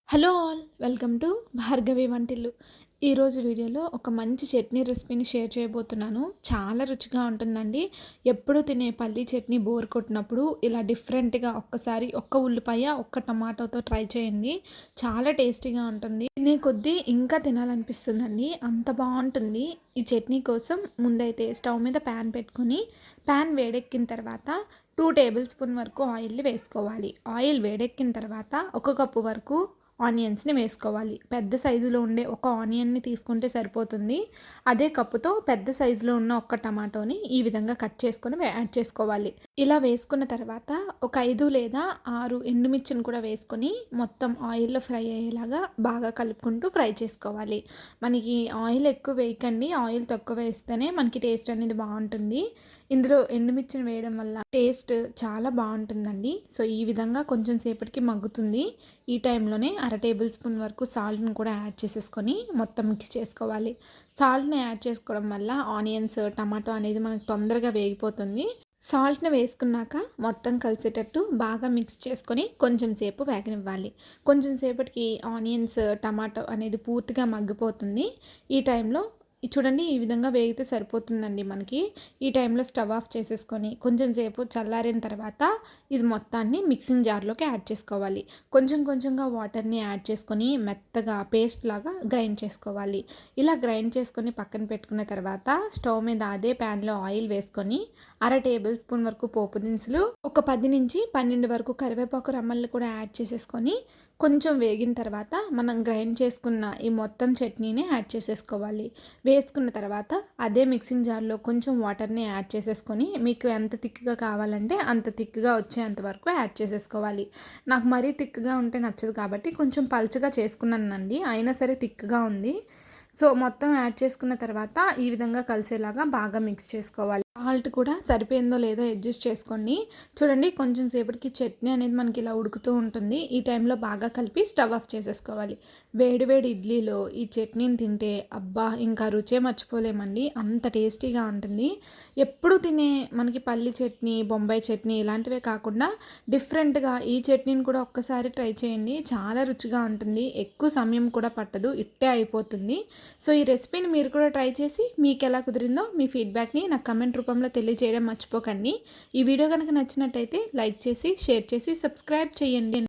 Hello all welcome to Bhargavi Vantillu. ఈరోజు వీడియోలో ఒక మంచి చట్నీ రెసిపీని షేర్ చేయబోతున్నాను. చాలా రుచిగా ఉంటుందండి. ఎప్పుడు తినే పల్లీ చట్నీ బోర్ కొట్టినప్పుడు ఇలా డిఫరెంట్గా ఒక్కసారి ఒక్క ఉల్లిపాయ ఒక్క టమాటోతో ట్రై చేయండి. చాలా టేస్టీగా ఉంటుంది. తినే కొద్దీ ఇంకా తినాలనిపిస్తుందండి, అంత బాగుంటుంది. ఈ చట్నీ కోసం ముందైతే స్టవ్ మీద ప్యాన్ పెట్టుకొని ప్యాన్ వేడెక్కిన తర్వాత 2 టేబుల్ స్పూన్ వరకు ఆయిల్ని వేసుకోవాలి. ఆయిల్ వేడెక్కిన తర్వాత 1 కప్పు వరకు ఆనియన్స్ని వేసుకోవాలి. పెద్ద సైజులో ఉండే ఒక ఆనియన్ని తీసుకుంటే సరిపోతుంది. అదే కప్పుతో పెద్ద సైజులో ఉన్న ఒక్క టమాటోని ఈ విధంగా కట్ చేసుకొని యాడ్ చేసుకోవాలి. ఇలా వేసుకున్న తర్వాత ఒక 5 లేదా 6 ఎండుమిర్చిని కూడా వేసుకొని మొత్తం ఆయిల్లో ఫ్రై అయ్యేలాగా బాగా కలుపుకుంటూ ఫ్రై చేసుకోవాలి. మనకి ఆయిల్ ఎక్కువ వేయకండి, ఆయిల్ తక్కువ వేస్తేనే మనకి టేస్ట్ అనేది బాగుంటుంది. ఇందులో ఎండుమిర్చిని వేయడం వల్ల టేస్ట్ చాలా బాగుంటుందండి. సో ఈ విధంగా కొంచెం సేపటికి మగ్గుతుంది. ఈ టైంలోనే 1/2 టేబుల్ స్పూన్ వరకు సాల్ట్ని కూడా యాడ్ చేసేసుకొని మొత్తం మిక్స్ చేసుకోవాలి. సాల్ట్ని యాడ్ చేసుకోవడం వల్ల ఆనియన్స్ టమాటో అనేది మనకు తొందరగా వేగిపోతుంది. సాల్ట్ని వేసుకున్నాక మొత్తం కలిసేటట్టు బాగా మిక్స్ చేసుకొని కొంచెం సేపు వేగనివ్వాలి. కొంచెం సేపటికి ఆనియన్స్ టమాటో అనేది పూర్తిగా మగ్గిపోతుంది. ఈ టైంలో చూడండి, ఈ విధంగా వేగితే సరిపోతుందండి మనకి. ఈ టైంలో స్టవ్ ఆఫ్ చేసేసుకొని కొంచెం సేపు చల్లారిన తర్వాత ఇది మొత్తాన్ని మిక్సింగ్ జార్లోకి యాడ్ చేసుకోవాలి. కొంచెం కొంచెంగా వాటర్ని యాడ్ చేసుకొని మెత్తగా పేస్ట్ లాగా గ్రైండ్ చేసుకోవాలి. ఇలా గ్రైండ్ చేసుకొని పక్కన పెట్టుకున్న తర్వాత స్టవ్ మీద అదే ప్యాన్లో ఆయిల్ వేసుకొని 1/2 టేబుల్ స్పూన్ వరకు పోపు దినుసులు, ఒక 10 నుంచి 12 వరకు కరివేపాకు రమ్మల్ని కూడా యాడ్ చేసేసుకొని కొంచెం వేగిన తర్వాత మనం గ్రైండ్ చేసుకున్న ఈ మొత్తం చట్నీని యాడ్ చేసేసుకోవాలి. వేసుకున్న తర్వాత అదే మిక్సింగ్ జార్లో కొంచెం వాటర్ని యాడ్ చేసేసుకొని మీకు ఎంత థిక్గా కావాలంటే అంత థిక్గా వచ్చేంత వరకు యాడ్ చేసేసుకోవాలి. నాకు మరీ థిక్గా ఉంటే నచ్చదు కాబట్టి కొంచెం పల్చగా చేసుకున్నానండి, అయినా సరే థిక్గా ఉంది. సో మొత్తం యాడ్ చేసుకున్న తర్వాత ఈ విధంగా కలిసేలాగా బాగా మిక్స్ చేసుకోవాలి. సాల్ట్ కూడా సరిపోయిందో లేదో అడ్జస్ట్ చేసుకోండి. చూడండి, కొంచెం సేపటికి చట్నీ అనేది మనకి ఇలా ఉడుకుతూ ఉంటుంది. ఈ టైంలో బాగా కలిపి స్టవ్ ఆఫ్ చేసేసుకోవాలి. వేడివేడి ఇడ్లీలో ఈ చట్నీని తింటే అబ్బా ఇంకా రుచే మర్చిపోలేమండి, అంత టేస్టీగా ఉంటుంది. ఎప్పుడు తినే మనకి పల్లి చట్నీ, బొంబాయి చట్నీ ఇలాంటివే కాకుండా డిఫరెంట్గా ఈ చట్నీని కూడా ఒక్కసారి ట్రై చేయండి. చాలా రుచిగా ఉంటుంది, ఎక్కువ సమయం కూడా పట్టదు, ఇట్టే అయిపోతుంది. సో ఈ రెసిపీని మీరు కూడా ట్రై చేసి మీకు ఎలా కుదిరిందో మీ ఫీడ్బ్యాక్ని నాకు కమెంట్ రూపంలో తెలియజేయడం మర్చిపోకండి. ఈ వీడియో కనుక నచ్చినట్టయితే లైక్ చేసి, షేర్ చేసి, సబ్స్క్రైబ్ చేయండి.